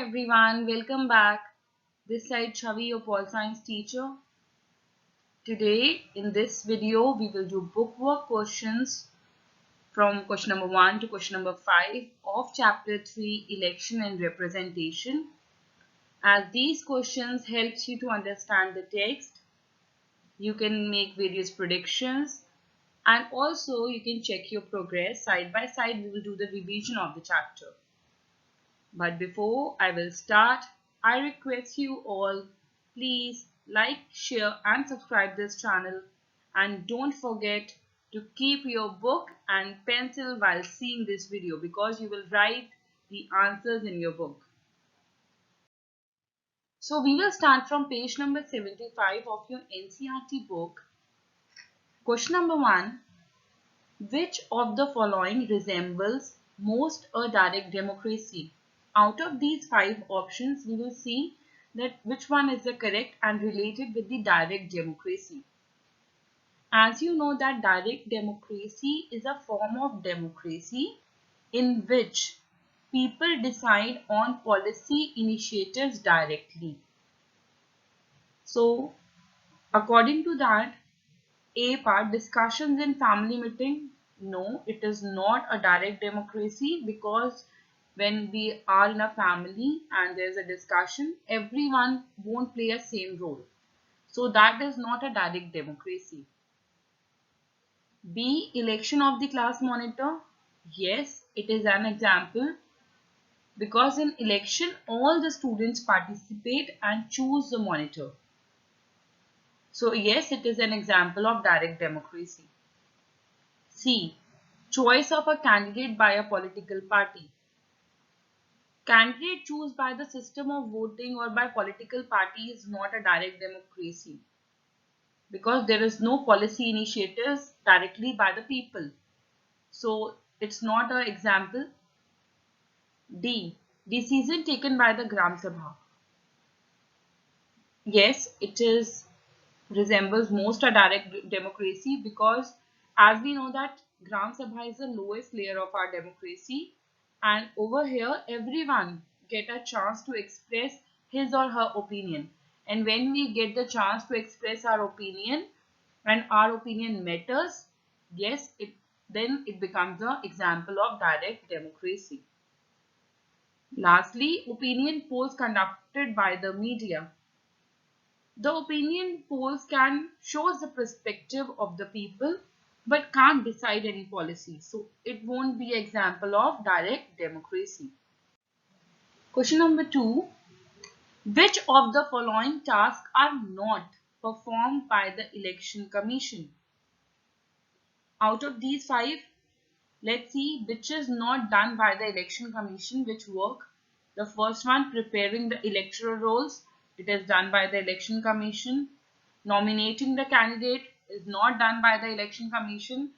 everyone, welcome back. This side Chavi, your pol science teacher. Today in this video we will do bookwork questions from question number 1 to question number 5 of chapter 3 election and representation. As these questions helps you to understand the text, you can make various predictions and also you can check your progress. Side by side we will do the revision of the chapter. But before I will start, I request you all, please like, share and subscribe this channel, and don't forget to keep your book and pencil while seeing this video because you will write the answers in your book. So we will start from page number 75 of your NCERT book. Question number 1. Which of the following resembles most a direct democracy? Out of these 5 options, we will see that which one is the correct and related with the direct democracy. As you know that direct democracy is a form of democracy in which people decide on policy initiatives directly. So, according to that, A part, discussions in family meeting. No, it is not a direct democracy because when we are in a family and there's a discussion, everyone won't play a same role. So that is not a direct democracy. B, election of the class monitor. Yes, it is an example because in election all the students participate and choose the monitor. So yes, it is an example of direct democracy. C, choice of a candidate by a political party. Candidate choose by the system of voting or by political party is not a direct democracy because there is no policy initiatives directly by the people. So it's not an example. D, decision taken by the Gram Sabha. Yes, it is resembles most a direct democracy because as we know that Gram Sabha is the lowest layer of our democracy, and over here everyone get a chance to express his or her opinion, and when we get the chance to express our opinion and our opinion matters, yes, then it becomes an example of direct democracy. Lastly, opinion polls conducted by the media. The opinion polls can show the perspective of the people but can't decide any policy. So it won't be an example of direct democracy. Question number 2. Which of the following tasks are not performed by the Election Commission? Out of these 5, let's see which is not done by the Election Commission, which work. The first one, preparing the electoral rolls. It is done by the Election Commission. Nominating the candidate is not done by the Election Commission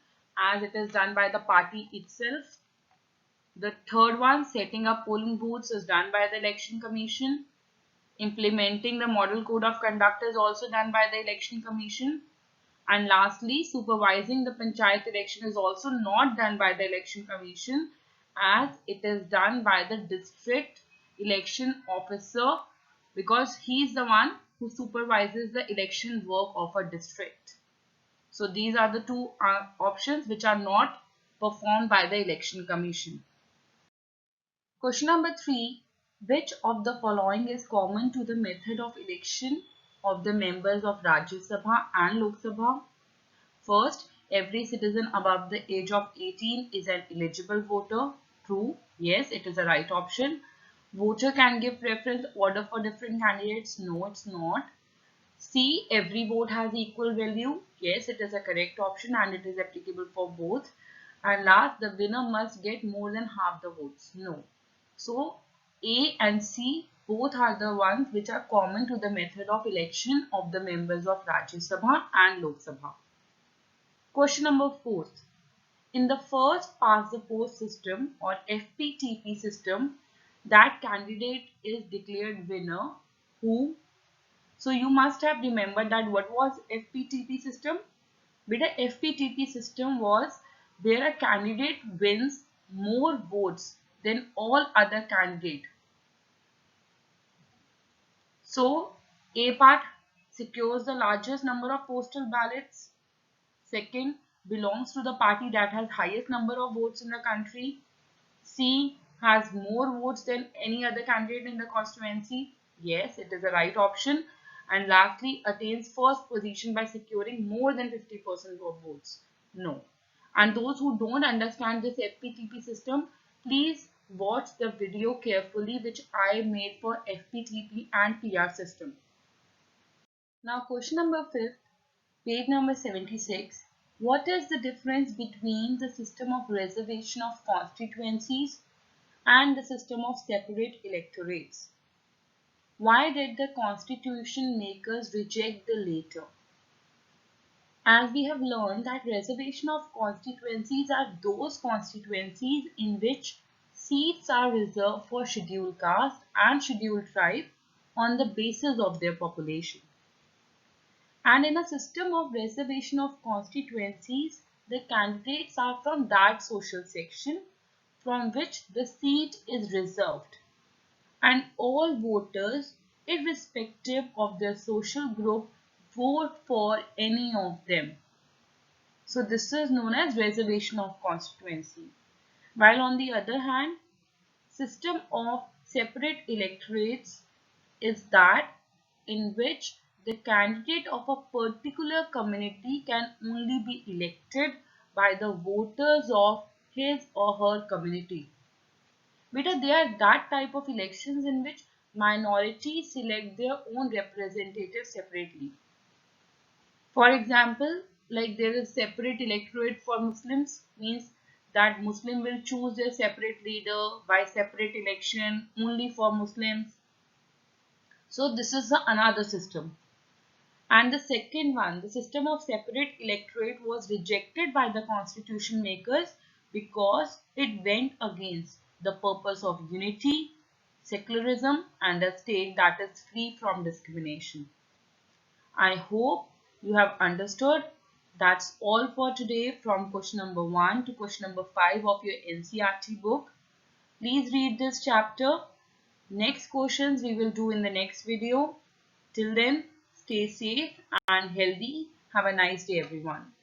as it is done by the party itself. The third one, setting up polling booths, is done by the Election Commission. Implementing the Model Code of Conduct is also done by the Election Commission. And lastly, supervising the panchayat election is also not done by the Election Commission as it is done by the district election officer because he is the one who supervises the election work of a district. So these are the two options which are not performed by the Election Commission. Question number 3. Which of the following is common to the method of election of the members of Rajya Sabha and Lok Sabha? First, every citizen above the age of 18 is an eligible voter. True. Yes, it is a right option. Voter can give preference order for different candidates. No, it's not. C, every vote has equal value. Yes, it is a correct option and it is applicable for both. And last, the winner must get more than half the votes. No. So, A and C both are the ones which are common to the method of election of the members of Rajya Sabha and Lok Sabha. Question number 4. In the first past the post system or FPTP system, that candidate is declared winner who? So you must have remembered that what was FPTP system? But the FPTP system was where a candidate wins more votes than all other candidates. So A part secures the largest number of postal ballots. Second, belongs to the party that has highest number of votes in the country. C, has more votes than any other candidate in the constituency. Yes, it is the right option. And lastly, attains first position by securing more than 50% of votes. No. And those who don't understand this FPTP system, please watch the video carefully which I made for FPTP and PR system. Now question number 5, page number 76. What is the difference between the system of reservation of constituencies and the system of separate electorates? Why did the constitution makers reject the latter? As we have learned that reservation of constituencies are those constituencies in which seats are reserved for scheduled caste and scheduled tribe on the basis of their population. And in a system of reservation of constituencies, the candidates are from that social section from which the seat is reserved, and all voters, irrespective of their social group, vote for any of them. So this is known as reservation of constituency. While on the other hand, system of separate electorates is that in which the candidate of a particular community can only be elected by the voters of his or her community. Beta, they are that type of elections in which minorities select their own representatives separately. For example, like there is separate electorate for Muslims, means that Muslim will choose their separate leader by separate election only for Muslims. So this is another system. And the second one, the system of separate electorate, was rejected by the constitution makers because it went against the purpose of unity, secularism, and a state that is free from discrimination. I hope you have understood. That's all for today from question number 1 to question number 5 of your NCERT book. Please read this chapter. Next questions we will do in the next video. Till then, stay safe and healthy. Have a nice day, everyone.